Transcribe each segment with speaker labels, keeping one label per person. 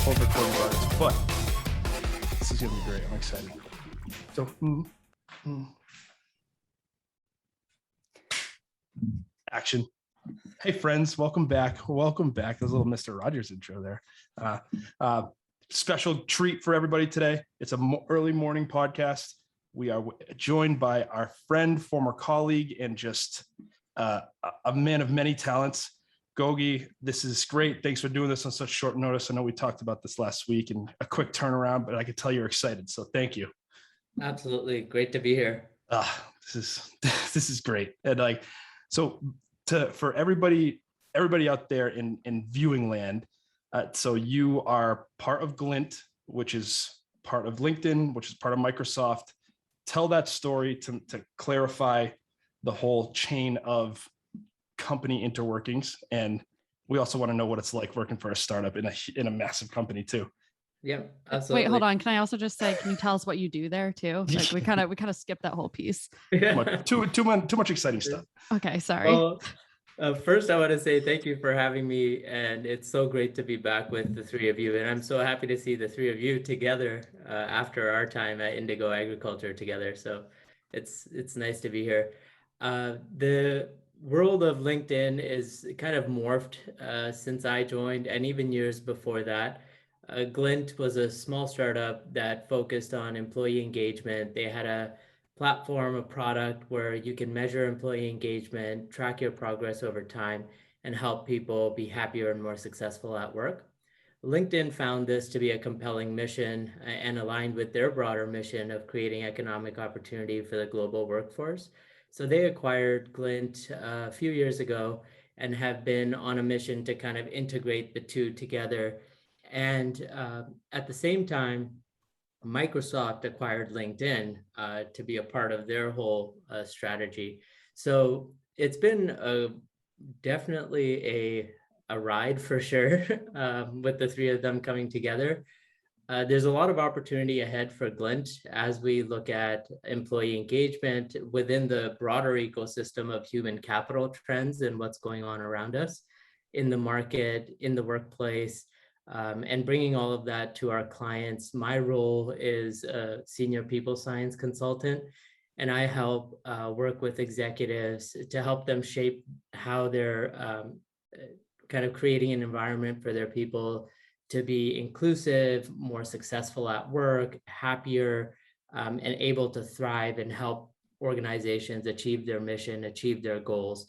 Speaker 1: hold recording buttons, but this is gonna be great. I'm excited. So, action. Hey friends, welcome back. Welcome back. There's a little Mr. Rogers intro there. Special treat for everybody today. It's a early morning podcast. We are joined by our friend, former colleague, and just a man of many talents, Gogi. This is great. Thanks for doing this on such short notice. I know we talked about this last week and a quick turnaround, but I can tell you're excited. So thank you.
Speaker 2: Absolutely. Great to be here.
Speaker 1: This is great. And for everybody out there in viewing land, so you are part of Glint, which is part of LinkedIn, which is part of Microsoft. Tell that story to clarify the whole chain of company interworkings. And we also want to know what it's like working for a startup in a massive company too.
Speaker 2: Yeah, absolutely.
Speaker 3: Wait, hold on. Can I also just say, can you tell us what you do there too? Like we kind of skipped that whole piece.
Speaker 1: Too much exciting stuff.
Speaker 3: Okay, sorry.
Speaker 2: Well, first, I want to say thank you for having me, and it's so great to be back with the three of you. And I'm so happy to see the three of you together after our time at Indigo Agriculture together. So it's nice to be here. The world of LinkedIn is kind of morphed since I joined, and even years before that. Glint was a small startup that focused on employee engagement. They had a platform, a product where you can measure employee engagement, track your progress over time, and help people be happier and more successful at work. LinkedIn found this to be a compelling mission and aligned with their broader mission of creating economic opportunity for the global workforce. So they acquired Glint a few years ago and have been on a mission to kind of integrate the two together. And at the same time, Microsoft acquired LinkedIn to be a part of their whole strategy. So it's been definitely a ride for sure with the three of them coming together. There's a lot of opportunity ahead for Glint as we look at employee engagement within the broader ecosystem of human capital trends and what's going on around us in the market, in the workplace. And bringing all of that to our clients. My role is a senior people science consultant, and I help work with executives to help them shape how they're kind of creating an environment for their people to be inclusive, more successful at work, happier, and able to thrive and help organizations achieve their mission, achieve their goals.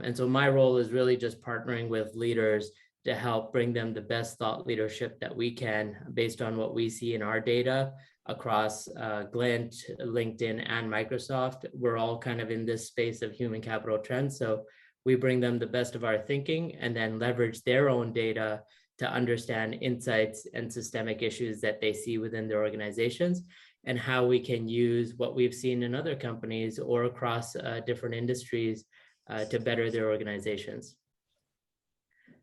Speaker 2: And so my role is really just partnering with leaders to help bring them the best thought leadership that we can based on what we see in our data across Glint, LinkedIn, and Microsoft. We're all kind of in this space of human capital trends. So we bring them the best of our thinking and then leverage their own data to understand insights and systemic issues that they see within their organizations and how we can use what we've seen in other companies or across different industries to better their organizations.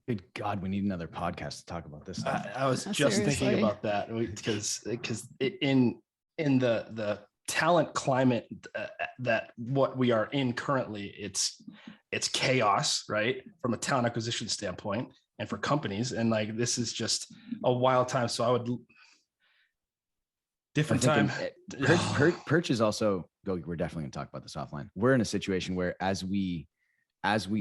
Speaker 4: Good God, we need another podcast to talk about this stuff.
Speaker 1: I was just thinking about that because in the talent climate that what we are in currently, it's chaos, right? From a talent acquisition standpoint and for companies. And like, this is just a wild time. So I would different time.
Speaker 4: Perch is also, we're definitely gonna talk about this offline. We're in a situation where as we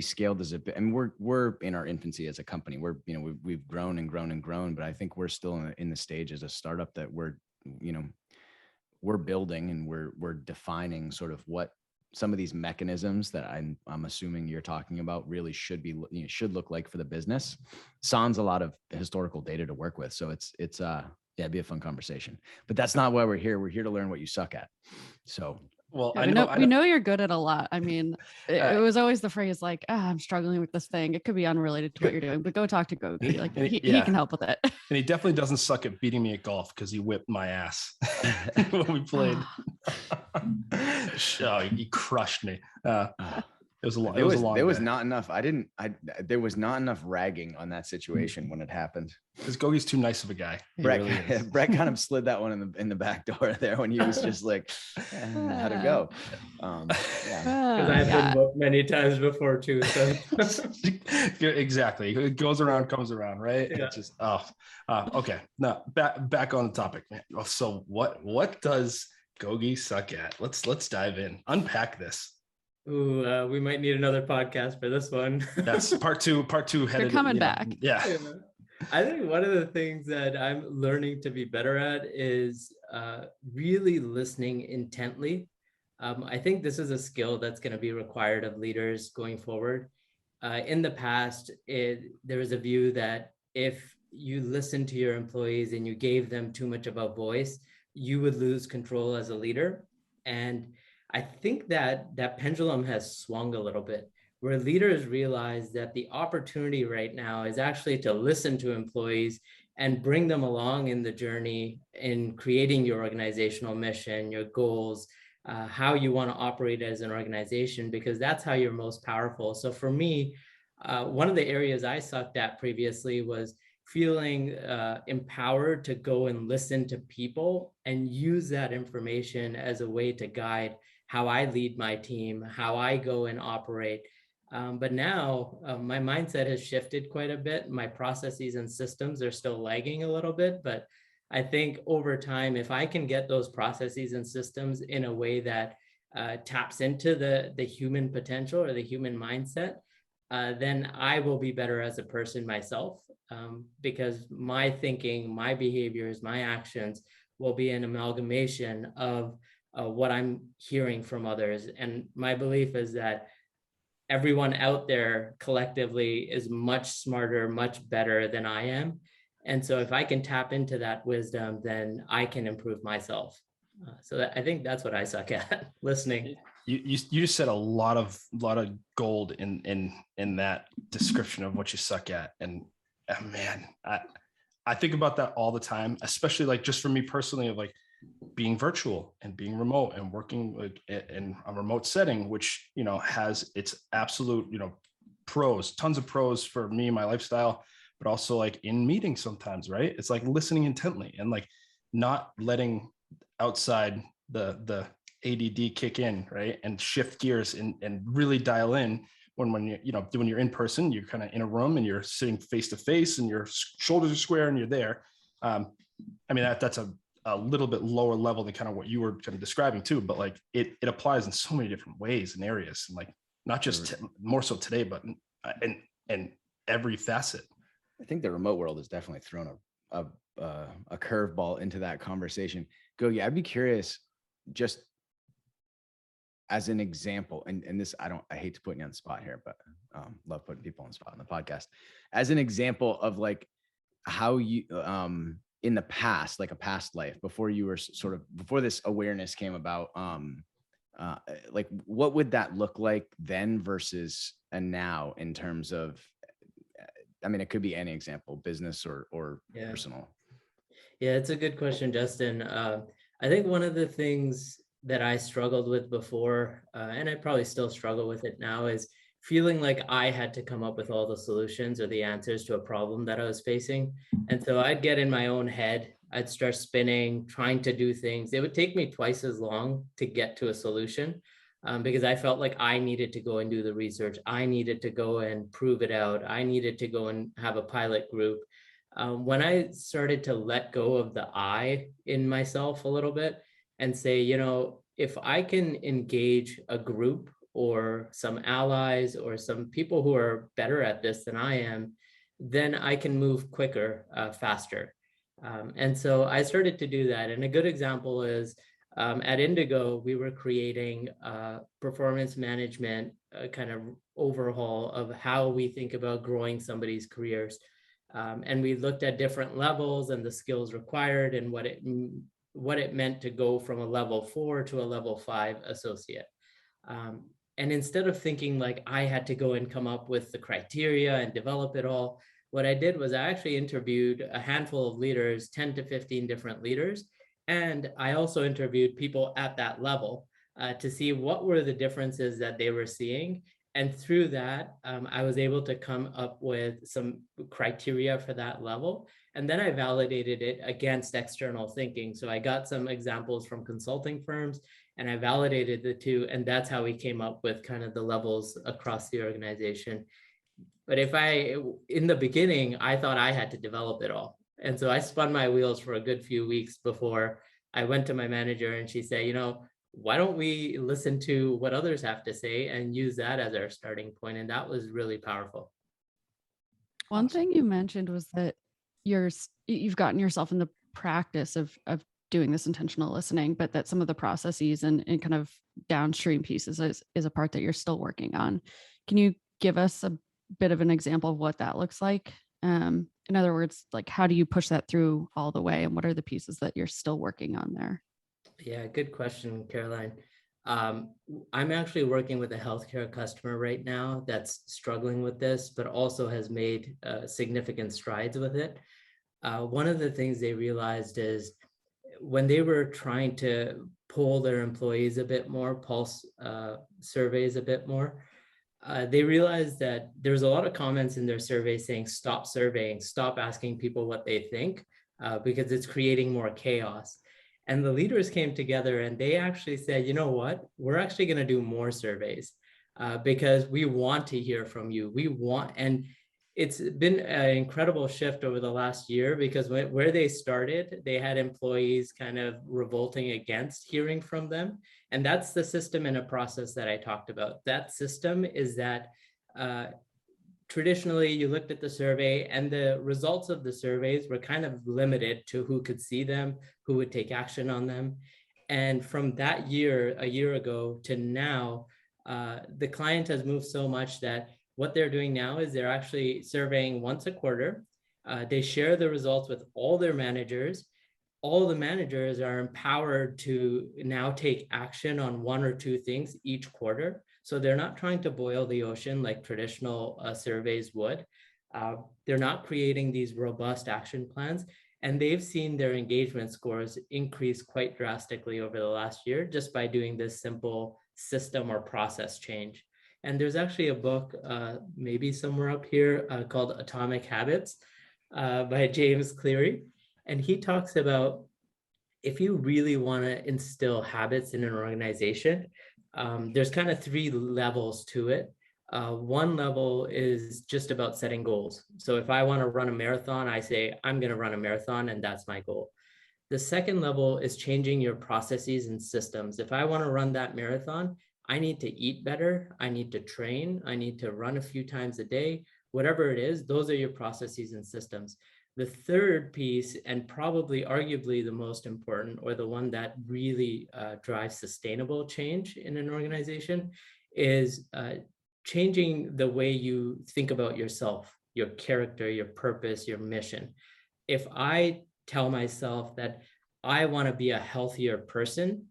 Speaker 4: scaled as a bit, and we're in our infancy as a company. We've grown and grown and grown, but I think we're still in the stage as a startup that we're building and we're defining sort of what some of these mechanisms that I'm assuming you're talking about really should look like for the business. Sans a lot of historical data to work with, so it'd be a fun conversation. But that's not why we're here. We're here to learn what you suck at. So.
Speaker 1: Well,
Speaker 3: yeah, we know you're good at a lot. I mean, it was always the phrase like, I'm struggling with this thing. It could be unrelated to what you're doing, but go talk to Gogi. Like he can help with it.
Speaker 1: And he definitely doesn't suck at beating me at golf because he whipped my ass when we played. Oh, he crushed me. It was a lot.
Speaker 4: There was
Speaker 1: day.
Speaker 4: not enough. There was not enough ragging on that situation when it happened.
Speaker 1: Because Gogi's too nice of a guy.
Speaker 4: Brett, really Brett kind of slid that one in the back door there when he was just like, how'd it go?
Speaker 2: Because I've been booked many times before too. So
Speaker 1: exactly. It goes around, comes around, right?
Speaker 2: Yeah.
Speaker 1: It's just okay. No, back on the topic, man. So what does Gogi suck at? Let's dive in. Unpack this.
Speaker 2: Ooh, we might need another podcast for this one.
Speaker 1: That's part two.
Speaker 3: They're coming back.
Speaker 1: Yeah.
Speaker 2: I think one of the things that I'm learning to be better at is really listening intently. I think this is a skill that's going to be required of leaders going forward. In the past, there was a view that if you listen to your employees and you gave them too much of a voice, you would lose control as a leader. And I think that pendulum has swung a little bit, where leaders realize that the opportunity right now is actually to listen to employees and bring them along in the journey in creating your organizational mission, your goals, how you want to operate as an organization, because that's how you're most powerful. So for me, one of the areas I sucked at previously was feeling empowered to go and listen to people and use that information as a way to guide how I lead my team, how I go and operate. But now my mindset has shifted quite a bit. My processes and systems are still lagging a little bit, but I think over time, if I can get those processes and systems in a way that taps into the human potential or the human mindset, then I will be better as a person myself, because my thinking, my behaviors, my actions will be an amalgamation of what I'm hearing from others. And my belief is that everyone out there collectively is much smarter, much better than I am. And so if I can tap into that wisdom, then I can improve myself. I think that's what I suck at, listening.
Speaker 1: You just said a lot of gold in that description of what you suck at. And man, I think about that all the time, especially like just for me personally, of like being virtual and being remote and working like in a remote setting, which, has its absolute, pros, tons of pros for me, my lifestyle, but also like in meetings sometimes, right? It's like listening intently and like not letting outside the ADD kick in, right? And shift gears and really dial in when you're in person, you're kind of in a room and you're sitting face to face and your shoulders are square and you're there. That's a little bit lower level than kind of what you were kind of describing too, but like it applies in so many different ways and areas, and like not just more so today, but in every facet.
Speaker 4: I think the remote world has definitely thrown a curveball into that conversation. Gogi, I'd be curious, just as an example, and this, I hate to put you on the spot here, but love putting people on the spot on the podcast, as an example of like how you, in the past, like a past life, before you were before this awareness came about, like what would that look like then versus and now in terms of, it could be any example, business or personal.
Speaker 2: Yeah, it's a good question, Justin. I think one of the things that I struggled with before, and I probably still struggle with it now, is feeling like I had to come up with all the solutions or the answers to a problem that I was facing. And so I'd get in my own head, I'd start spinning, trying to do things. It would take me twice as long to get to a solution, because I felt like I needed to go and do the research. I needed to go and prove it out. I needed to go and have a pilot group. When I started to let go of the I in myself a little bit and say, if I can engage a group or some allies or some people who are better at this than I am, then I can move quicker, faster. And so I started to do that. And a good example is at Indigo, we were creating performance management, kind of overhaul of how we think about growing somebody's careers. And we looked at different levels and the skills required and what it meant to go from a level 4 to a level 5 associate. And instead of thinking like I had to go and come up with the criteria and develop it all, what I did was I actually interviewed a handful of leaders, 10 to 15 different leaders. And I also interviewed people at that level to see what were the differences that they were seeing And through that, I was able to come up with some criteria for that level. And then I validated it against external thinking. So I got some examples from consulting firms and I validated the two. And that's how we came up with kind of the levels across the organization. But in the beginning, I thought I had to develop it all. And so I spun my wheels for a good few weeks before I went to my manager and she said, why don't we listen to what others have to say and use that as our starting point? And that was really powerful.
Speaker 3: One thing you mentioned was that you've gotten yourself in the practice of doing this intentional listening, but that some of the processes and kind of downstream pieces is a part that you're still working on. Can you give us a bit of an example of what that looks like? In other words, like how do you push that through all the way, and what are the pieces that you're still working on there?
Speaker 2: Yeah, good question, Caroline. I'm actually working with a healthcare customer right now that's struggling with this, but also has made significant strides with it. One of the things they realized is when they were trying to poll their employees a bit more, pulse surveys a bit more, they realized that there's a lot of comments in their survey saying, stop surveying, stop asking people what they think, because it's creating more chaos. And the leaders came together and they actually said, you know what, we're actually going to do more surveys because we want to hear from you. And it's been an incredible shift over the last year because where they started, they had employees kind of revolting against hearing from them. And that's the system and a process that I talked about. That system is that traditionally you looked at the survey and the results of the surveys were kind of limited to who could see them, who would take action on them. And from that year, a year ago to now, the client has moved so much that what they're doing now is they're actually surveying once a quarter. They share the results with all their managers. All the managers are empowered to now take action on one or two things each quarter. So they're not trying to boil the ocean like traditional surveys would. They're not creating these robust action plans. And they've seen their engagement scores increase quite drastically over the last year just by doing this simple system or process change. And there's actually a book, maybe somewhere up here, called Atomic Habits by James Cleary. And he talks about if you really want to instill habits in an organization, there's kind of three levels to it. One level is just about setting goals. So if I want to run a marathon, I say, I'm going to run a marathon, and that's my goal. The second level is changing your processes and systems. If I want to run that marathon, I need to eat better. I need to train. I need to run a few times a day. Whatever it is, those are your processes and systems. The third piece, and probably arguably the most important, or the one that really drives sustainable change in an organization, is changing the way you think about yourself, your character, your purpose, your mission. If I tell myself that I want to be a healthier person,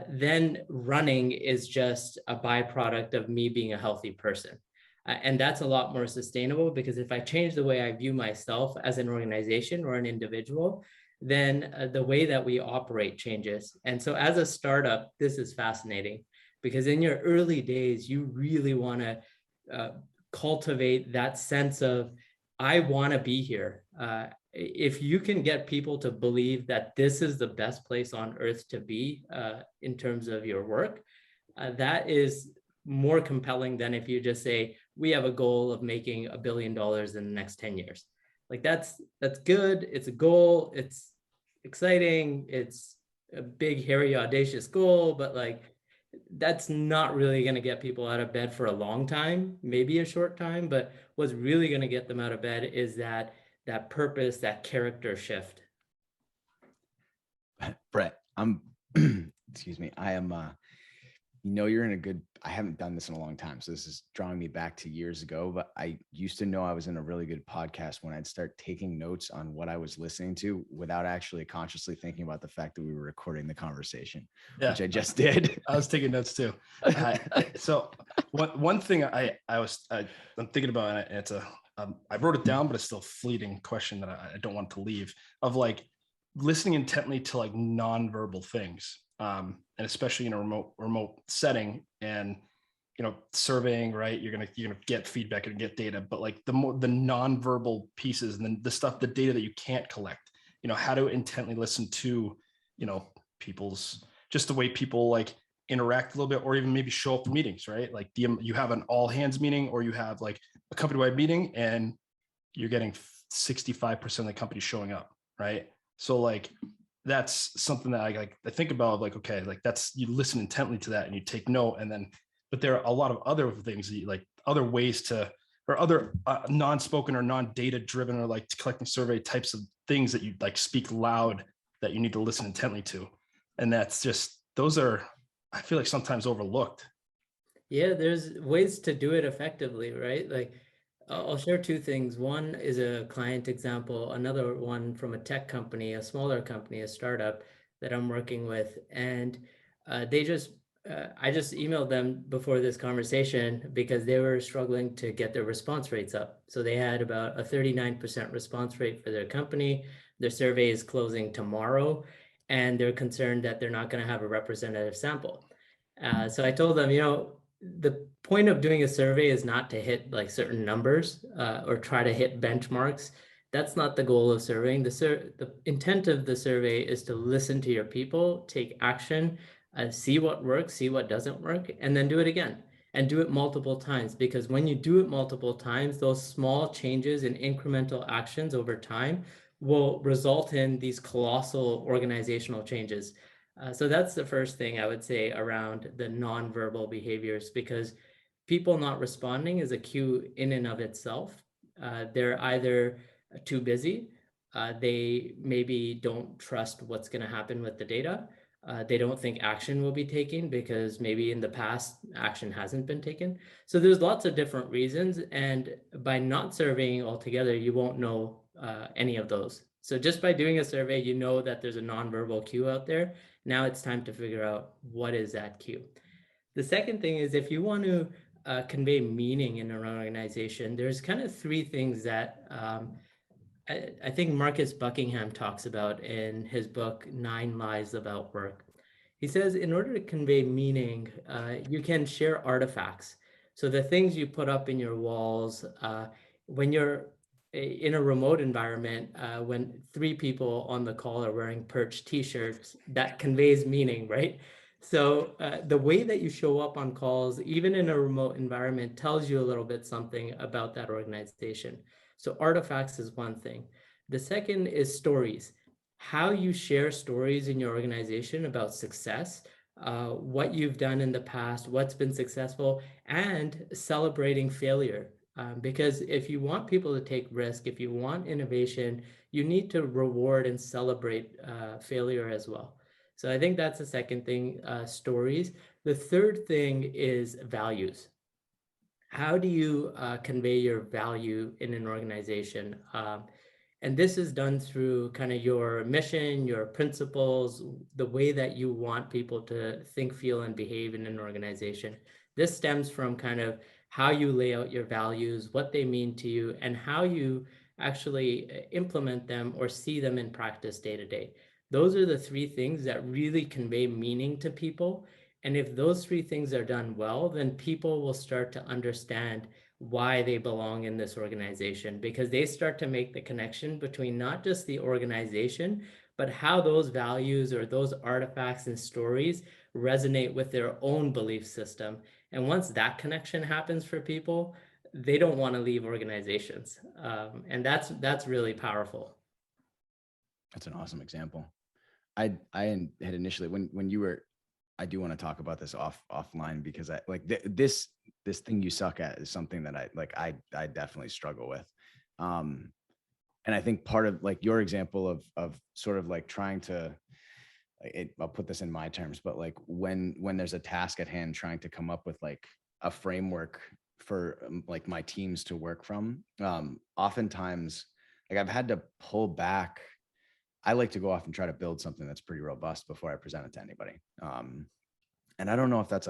Speaker 2: then running is just a byproduct of me being a healthy person. And that's a lot more sustainable because if I change the way I view myself as an organization or an individual, then the way that we operate changes. And so as a startup, this is fascinating because in your early days, you really want to cultivate that sense of, I want to be here. If you can get people to believe that this is the best place on earth to be in terms of your work, that is more compelling than if you just say, we have a goal of making $1 billion in the next 10 years. Like that's good. It's a goal. It's exciting. It's a big, hairy, audacious goal, but like, that's not really going to get people out of bed for a long time, maybe a short time, but what's really going to get them out of bed is that purpose, that character shift.
Speaker 4: Brett, excuse me. I am, you're in a good, I haven't done this in a long time. So this is drawing me back to years ago, but I used to know I was in a really good podcast when I'd start taking notes on what I was listening to without actually consciously thinking about the fact that we were recording the conversation, which I just did.
Speaker 1: I was taking notes too. So one thing I'm thinking about, and it's I wrote it down, but it's still a fleeting question that I don't want to leave, of like listening intently to like nonverbal things. And especially in a remote setting. And surveying, right? You're gonna get feedback and get data, but like the nonverbal pieces and then the stuff, the data that you can't collect, how to intently listen to, people's, just the way people like interact a little bit, or even maybe show up for meetings, right? Like you have an all hands meeting, or you have like a company-wide meeting, and you're getting 65% of the company showing up, right? So like that's something that I think about, like, okay, like that's, you listen intently to that and you take note, and then, but there are a lot of other things that like other ways to, or other non-spoken or non-data driven, or like collecting survey types of things that you like speak loud that you need to listen intently to. And that's just, those are, I feel like sometimes overlooked.
Speaker 2: Yeah, there's ways to do it effectively, right? Like I'll share two things. One is a client example, another one from a tech company, a smaller company, a startup that I'm working with. And I just emailed them before this conversation because they were struggling to get their response rates up. So they had about a 39% response rate for their company. Their survey is closing tomorrow, and they're concerned that they're not going to have a representative sample. So I told them, the point of doing a survey is not to hit like certain numbers or try to hit benchmarks. That's not the goal of surveying. The intent of the survey is to listen to your people, take action, see what works, see what doesn't work, and then do it again and do it multiple times. Because when you do it multiple times, those small changes and incremental actions over time will result in these colossal organizational changes. So that's the first thing I would say around the nonverbal behaviors, because people not responding is a cue in and of itself. They're either too busy, they maybe don't trust what's going to happen with the data. They don't think action will be taken because maybe in the past action hasn't been taken. So there's lots of different reasons. And by not surveying altogether, you won't know any of those. So just by doing a survey, you know that there's a nonverbal cue out there. Now it's time to figure out what is that cue. The second thing is, if you want to convey meaning in an organization, there's kind of three things that I think Marcus Buckingham talks about in his book, 9 Lies About Work. He says, in order to convey meaning, you can share artifacts. So the things you put up in your walls, when you're in a remote environment, when 3 people on the call are wearing Perch t-shirts, that conveys meaning, right? So the way that you show up on calls, even in a remote environment, tells you a little bit something about that organization. So artifacts is one thing. The second is stories. How you share stories in your organization about success, what you've done in the past, what's been successful, and celebrating failure. Because if you want people to take risk, if you want innovation, you need to reward and celebrate failure as well. So I think that's the second thing, stories. The third thing is values. How do you convey your value in an organization? And this is done through kind of your mission, your principles, the way that you want people to think, feel, and behave in an organization. This stems from kind of how you lay out your values, what they mean to you, and how you actually implement them or see them in practice day to day. Those are the 3 things that really convey meaning to people. And if those 3 things are done well, then people will start to understand why they belong in this organization, because they start to make the connection between not just the organization, but how those values or those artifacts and stories resonate with their own belief system. And once that connection happens for people, they don't want to leave organizations. And that's really powerful.
Speaker 4: That's an awesome example. I had initially, when you were, I do want to talk about this offline, because I like this thing you suck at is something that I definitely struggle with. And I think part of like your example of sort of like trying to, I'll put this in my terms, but like when there's a task at hand, trying to come up with like a framework for like my teams to work from. Oftentimes, like I've had to pull back. I like to go off and try to build something that's pretty robust before I present it to anybody. And I don't know if that's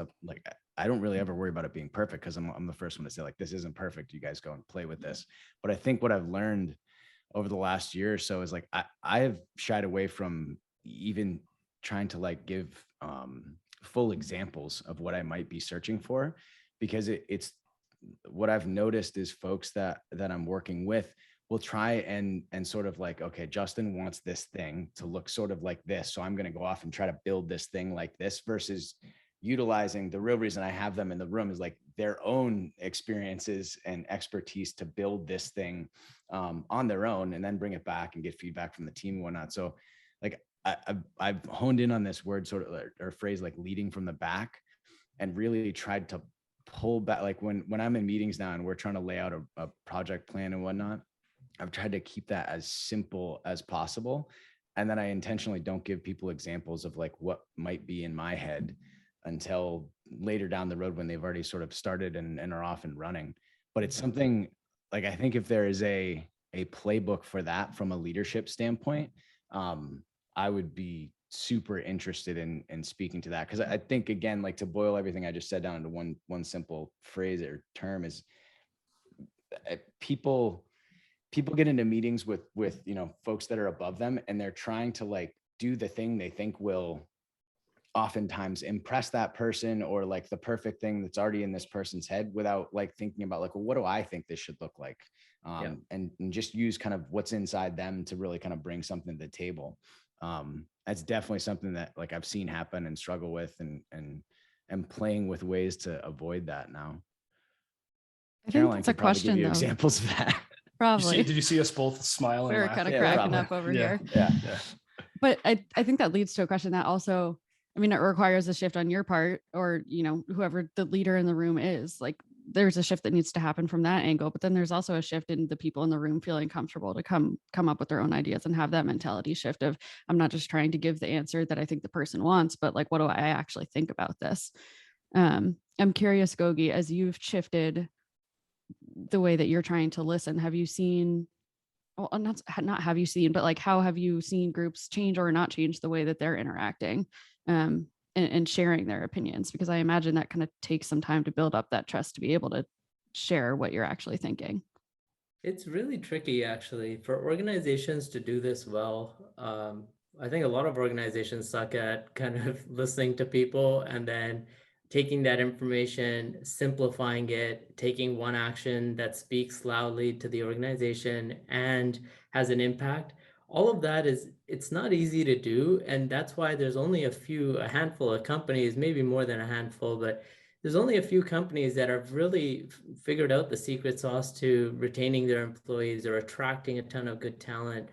Speaker 4: I don't really ever worry about it being perfect, because I'm the first one to say like, this isn't perfect. You guys go and play with this. But I think what I've learned over the last year or so is like, I have shied away from even trying to like give full examples of what I might be searching for, because it's what I've noticed is folks that I'm working with will try and sort of like, okay, Justin wants this thing to look sort of like this, so I'm going to go off and try to build this thing like this, versus utilizing the real reason I have them in the room is like their own experiences and expertise to build this thing on their own, and then bring it back and get feedback from the team and whatnot. So like I've honed in on this word sort of, or phrase, like leading from the back, and really tried to pull back. Like when I'm in meetings now and we're trying to lay out a project plan and whatnot, I've tried to keep that as simple as possible. And then I intentionally don't give people examples of like what might be in my head until later down the road when they've already sort of started and are off and running. But it's something like, I think if there is a playbook for that from a leadership standpoint, I would be super interested in speaking to that. Cause I think, again, like to boil everything I just said down into one simple phrase or term is people get into meetings with, you know, folks that are above them, and they're trying to like do the thing they think will oftentimes impress that person, or like the perfect thing that's already in this person's head, without like thinking about like, well, what do I think this should look like? And just use kind of what's inside them to really kind of bring something to the table. That's definitely something that like I've seen happen and struggle with, and playing with ways to avoid that now.
Speaker 3: I think
Speaker 4: Caroline
Speaker 3: that's a
Speaker 4: could probably give
Speaker 3: question
Speaker 4: you
Speaker 3: though.
Speaker 4: examples of that.
Speaker 3: Probably.
Speaker 1: Did you see us both smile and
Speaker 3: We were
Speaker 1: laugh?
Speaker 3: kind of
Speaker 4: Yeah,
Speaker 3: cracking
Speaker 4: probably.
Speaker 3: up over
Speaker 1: Yeah.
Speaker 3: here.
Speaker 4: Yeah.
Speaker 3: But I think that leads to a question that also, I mean, it requires a shift on your part, or, you know, whoever the leader in the room is. Like there's a shift that needs to happen from that angle, but then there's also a shift in the people in the room feeling comfortable to come up with their own ideas and have that mentality shift of, I'm not just trying to give the answer that I think the person wants, but like, what do I actually think about this? I'm curious, Gogi, as you've shifted the way that you're trying to listen, have you seen, well, not have you seen, but like, how have you seen groups change or not change the way that they're interacting, and sharing their opinions? Because I imagine that kind of takes some time to build up that trust to be able to share what you're actually thinking.
Speaker 2: It's really tricky, actually, for organizations to do this well. I think a lot of organizations suck at kind of listening to people and then taking that information, simplifying it, taking one action that speaks loudly to the organization and has an impact. All of that it's not easy to do. And that's why there's only a handful of companies, maybe more than a handful, but there's only a few companies that have really figured out the secret sauce to retaining their employees or attracting a ton of good talent,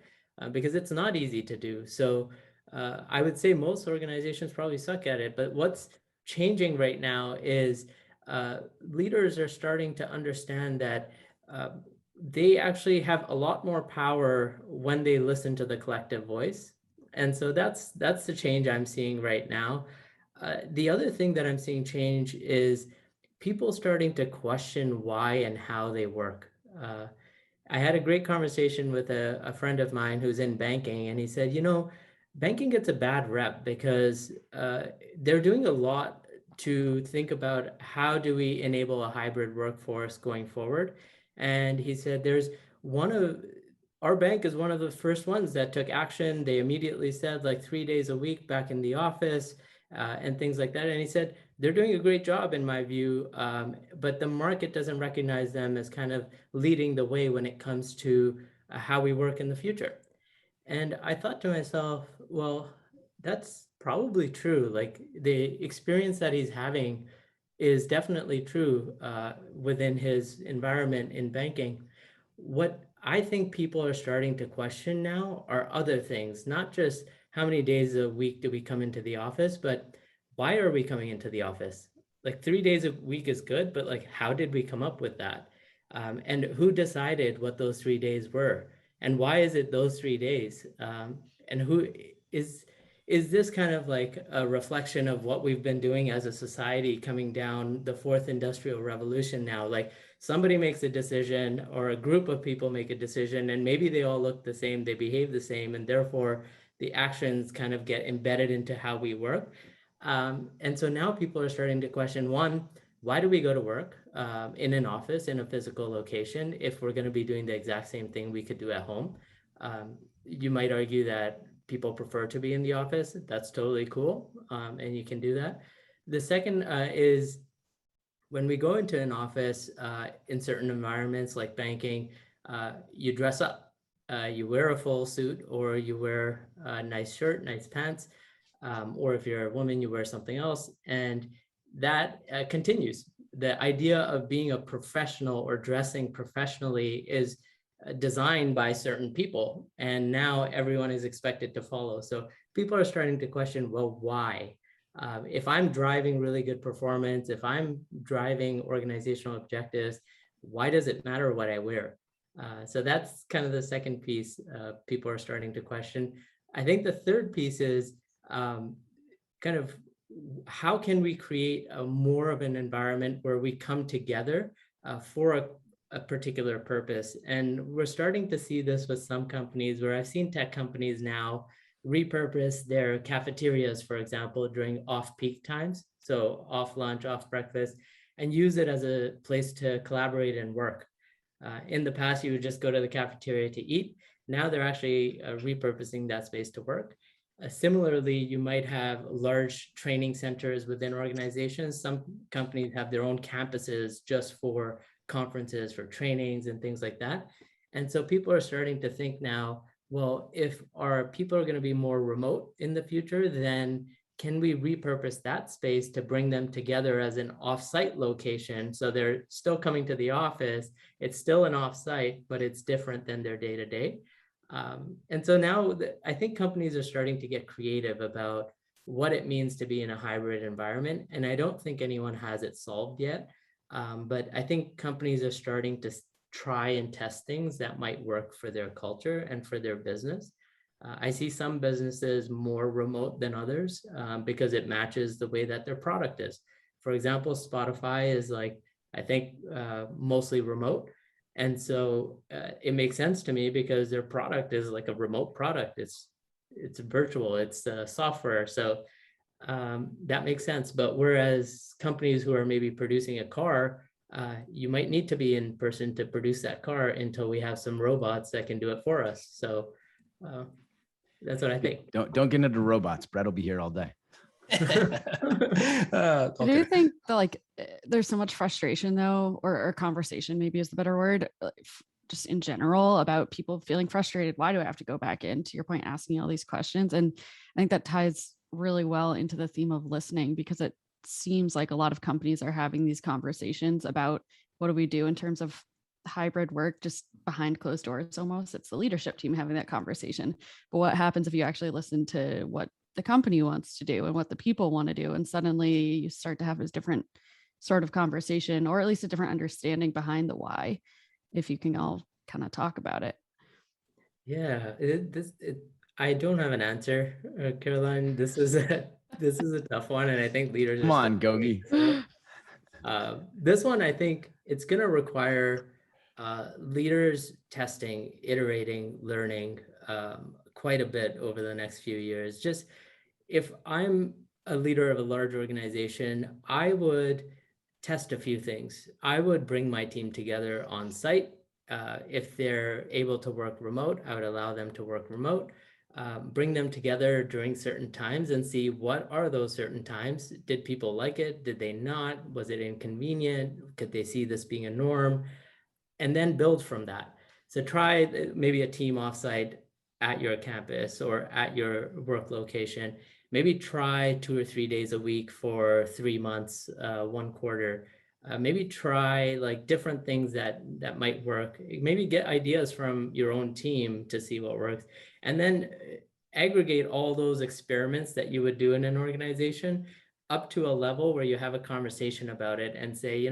Speaker 2: because it's not easy to do. So I would say most organizations probably suck at it. But what's changing right now is leaders are starting to understand that they actually have a lot more power when they listen to the collective voice. And so that's the change I'm seeing right now. The other thing that I'm seeing change is people starting to question why and how they work. I had a great conversation with a friend of mine who's in banking, and he said, you know, banking gets a bad rep because they're doing a lot to think about how do we enable a hybrid workforce going forward. And he said, our bank is one of the first ones that took action. They immediately said like 3 days a week back in the office. And things like that. And he said, they're doing a great job in my view, but the market doesn't recognize them as kind of leading the way when it comes to how we work in the future. And I thought to myself, well, that's probably true. Like the experience that he's having is definitely true within his environment in banking. What I think people are starting to question now are other things, not just how many days a week do we come into the office, but why are we coming into the office? Like 3 days a week is good, but like, how did we come up with that? And who decided what those 3 days were? And why is it those 3 days? And who is this kind of like a reflection of what we've been doing as a society coming down the fourth industrial revolution now? Like somebody makes a decision or a group of people make a decision and maybe they all look the same, they behave the same, and therefore the actions kind of get embedded into how we work. And so now people are starting to question, one, why do we go to work in an office, in a physical location, if we're going to be doing the exact same thing we could do at home? You might argue that people prefer to be in the office. That's totally cool. And you can do that. The second is when we go into an office in certain environments like banking, you dress up. You wear a full suit, or you wear a nice shirt, nice pants, or if you're a woman, you wear something else. And that continues. The idea of being a professional or dressing professionally is designed by certain people, and now everyone is expected to follow. So people are starting to question, well, why? If I'm driving really good performance, if I'm driving organizational objectives, why does it matter what I wear? So that's kind of the second piece people are starting to question. I think the third piece is kind of how can we create a more of an environment where we come together for a particular purpose. And we're starting to see this with some companies, where I've seen tech companies now repurpose their cafeterias, for example, during off-peak times, so off lunch, off breakfast, and use it as a place to collaborate and work. In the past, you would just go to the cafeteria to eat. Now they're actually repurposing that space to work. Similarly, you might have large training centers within organizations. Some companies have their own campuses just for conferences, for trainings and things like that. And so people are starting to think now, well, if our people are going to be more remote in the future, then can we repurpose that space to bring them together as an offsite location? So they're still coming to the office. It's still an offsite, but it's different than their day-to-day. And so now I think companies are starting to get creative about what it means to be in a hybrid environment. And I don't think anyone has it solved yet. But I think companies are starting to try and test things that might work for their culture and for their business. I see some businesses more remote than others because it matches the way that their product is. For example, Spotify is I think mostly remote. And so it makes sense to me because their product is like a remote product. It's virtual, it's software. So that makes sense. But whereas companies who are maybe producing a car, you might need to be in person to produce that car until we have some robots that can do it for us. So that's what I think.
Speaker 4: Don't get into robots. Brett will be here all day.
Speaker 3: I do think that there's so much frustration though, or conversation maybe is the better word, just in general, about people feeling frustrated. Why do I have to go back in, to your point, asking all these questions? And I think that ties really well into the theme of listening, because it seems like a lot of companies are having these conversations about what do we do in terms of hybrid work, just behind closed doors almost. It's the leadership team having that conversation. But what happens if you actually listen to what the company wants to do and what the people want to do? And suddenly you start to have this different sort of conversation, or at least a different understanding behind the why, if you can all kind of talk about it.
Speaker 2: Yeah, I don't have an answer, Caroline. This is a tough one, and I think leaders.
Speaker 4: Come on, Gogi.
Speaker 2: This one, I think it's going to require leaders testing, iterating, learning quite a bit over the next few years. Just if I'm a leader of a large organization, I would test a few things. I would bring my team together on site. If they're able to work remote, I would allow them to work remote. Bring them together during certain times and see what are those certain times. Did people like it? Did they not? Was it inconvenient? Could they see this being a norm? And then build from that. So try maybe a team offsite at your campus or at your work location. Maybe try 2 or 3 days a week for 3 months, 1 quarter. Maybe try different things that might work. Maybe get ideas from your own team to see what works. And then aggregate all those experiments that you would do in an organization up to a level where you have a conversation about it and say,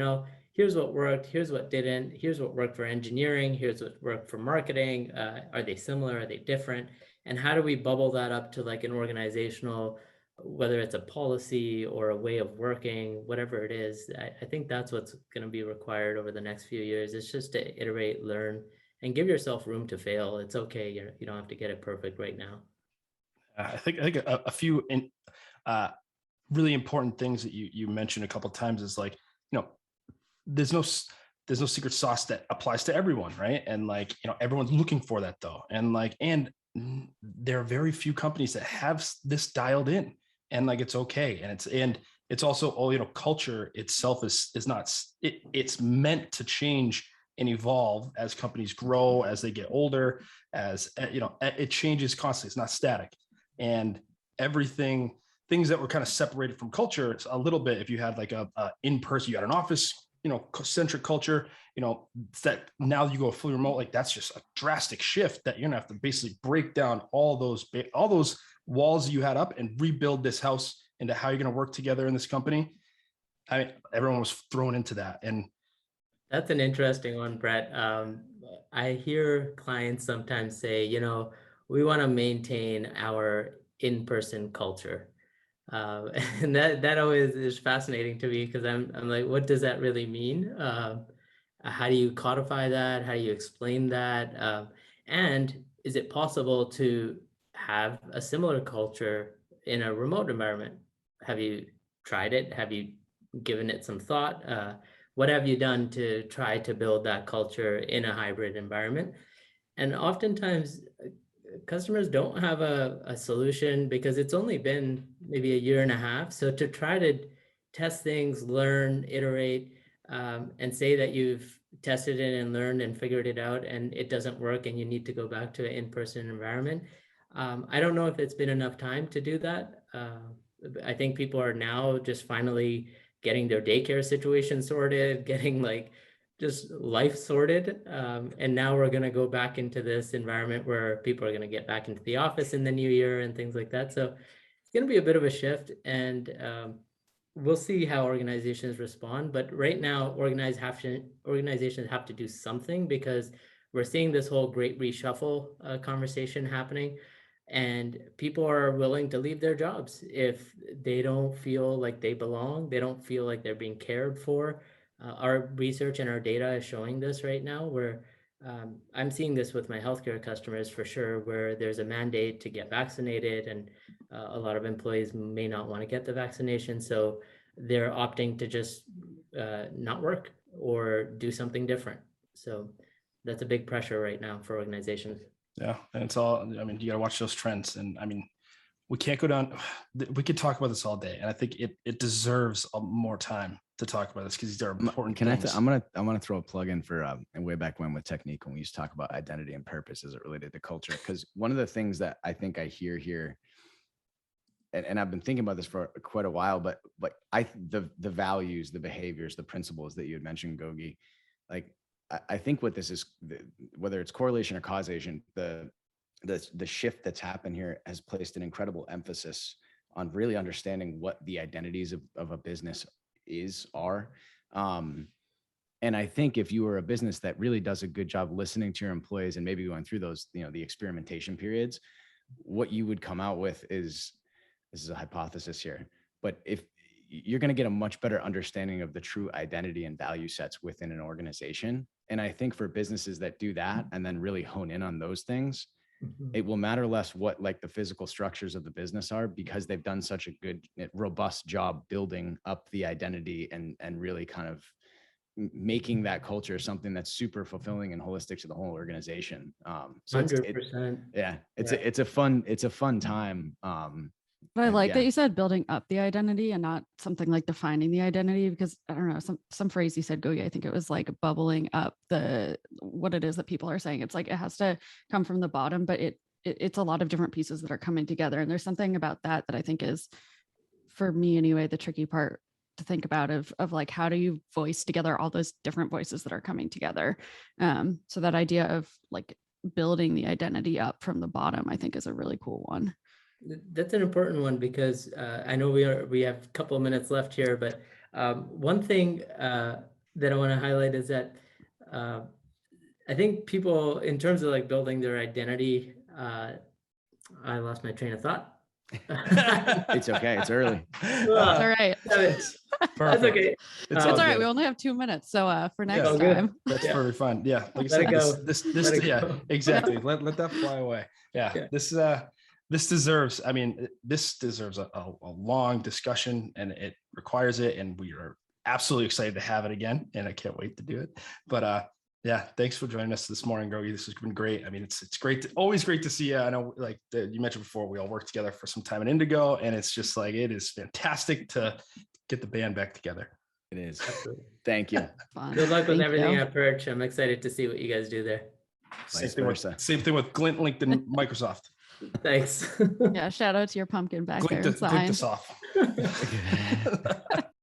Speaker 2: here's what worked, here's what didn't, here's what worked for engineering, here's what worked for marketing. Are they similar? Are they different? And how do we bubble that up to an organizational, whether it's a policy or a way of working, whatever it is? I think that's what's going to be required over the next few years. It's just to iterate, learn, and give yourself room to fail. It's okay. You don't have to get it perfect right now.
Speaker 1: I think a few really important things that you mentioned a couple of times is there's no secret sauce that applies to everyone, right? And everyone's looking for that though, and there are very few companies that have this dialed in, and it's okay, and it's also, culture itself is not, it's meant to change and evolve as companies grow, as they get older, as it changes constantly. It's not static. And things that were kind of separated from culture, it's a little bit, if you had like a in-person, you had an office, centric culture, that now you go fully remote, like that's just a drastic shift that you're gonna have to basically break down all those walls you had up and rebuild this house into how you're going to work together in this company. I mean, everyone was thrown into that. And
Speaker 2: that's an interesting one, Brett. I hear clients sometimes say, we want to maintain our in-person culture. And that always is fascinating to me, because I'm like, what does that really mean? How do you codify that? How do you explain that? And is it possible to have a similar culture in a remote environment? Have you tried it? Have you given it some thought? What have you done to try to build that culture in a hybrid environment? And oftentimes customers don't have a solution, because it's only been maybe a year and a half. So to try to test things, learn, iterate, and say that you've tested it and learned and figured it out and it doesn't work and you need to go back to an in-person environment. I don't know if it's been enough time to do that. I think people are now just finally getting their daycare situation sorted, getting like just life sorted. And now we're going to go back into this environment where people are going to get back into the office in the new year and things like that. So it's going to be a bit of a shift, and we'll see how organizations respond. But right now, organizations have to do something, because we're seeing this whole great reshuffle conversation happening. And people are willing to leave their jobs if they don't feel like they belong. They don't feel like they're being cared for. Our research and our data is showing this right now, where I'm seeing this with my healthcare customers for sure, where there's a mandate to get vaccinated, and a lot of employees may not want to get the vaccination. So they're opting to just not work or do something different. So that's a big pressure right now for organizations.
Speaker 1: Yeah. And it's all, I mean, you got to watch those trends. And I mean, we can't go down, we could talk about this all day. And I think it deserves more time to talk about this, because these are important things.
Speaker 4: I'm gonna throw a plug in for and way back when with Technique, when we used to talk about identity and purpose as it related to culture. Because one of the things that I think I hear here, and I've been thinking about this for quite a while, but the values, the behaviors, the principles that you had mentioned, Gogi, like I think what this is, whether it's correlation or causation, the shift that's happened here has placed an incredible emphasis on really understanding what the identities of a business are. And I think if you were a business that really does a good job listening to your employees and maybe going through those, the experimentation periods, what you would come out with is, this is a hypothesis here, but if you're going to get a much better understanding of the true identity and value sets within an organization. And I think for businesses that do that and then really hone in on those things, it will matter less what like the physical structures of the business are, because they've done such a good, robust job building up the identity and really kind of making that culture something that's super fulfilling and holistic to the whole organization. So
Speaker 2: 100%.
Speaker 4: It's a fun time.
Speaker 3: But I like that you said building up the identity and not something like defining the identity, because I don't know, some phrase you said, Gogi, I think it was like bubbling up what it is that people are saying. It's like it has to come from the bottom, but it's a lot of different pieces that are coming together. And there's something about that I think is, for me anyway, the tricky part to think about of like, how do you voice together all those different voices that are coming together? So that idea of like building the identity up from the bottom, I think is a really cool one.
Speaker 2: That's an important one, because I know we have a couple of minutes left here, but one thing that I want to highlight is that I think people, in terms of like building their identity, I lost my train of thought.
Speaker 4: It's okay. It's early.
Speaker 3: It's all right.
Speaker 2: That's okay.
Speaker 3: It's all right. We only have 2 minutes. So for next time.
Speaker 1: That's very fun. Yeah. Like I said, this exactly. Let that fly away. Yeah. This deserves a long discussion, and it requires it. And we are absolutely excited to have it again. And I can't wait to do it. But thanks for joining us this morning, Gogi. This has been great. I mean, it's great. Always great to see you. I know, like you mentioned before, we all worked together for some time at Indigo, and it's just like, it is fantastic to get the band back together.
Speaker 4: It is.
Speaker 2: Absolutely.
Speaker 4: Thank you.
Speaker 3: Fun.
Speaker 2: Good luck with
Speaker 3: Thank
Speaker 2: everything
Speaker 3: you.
Speaker 2: at Perch. I'm excited to see what you guys do there.
Speaker 1: Same thing with Glint, LinkedIn, Microsoft.
Speaker 2: Thanks.
Speaker 3: Yeah, shout out to your pumpkin back
Speaker 1: Glint
Speaker 3: there
Speaker 1: to
Speaker 3: inside.
Speaker 1: off.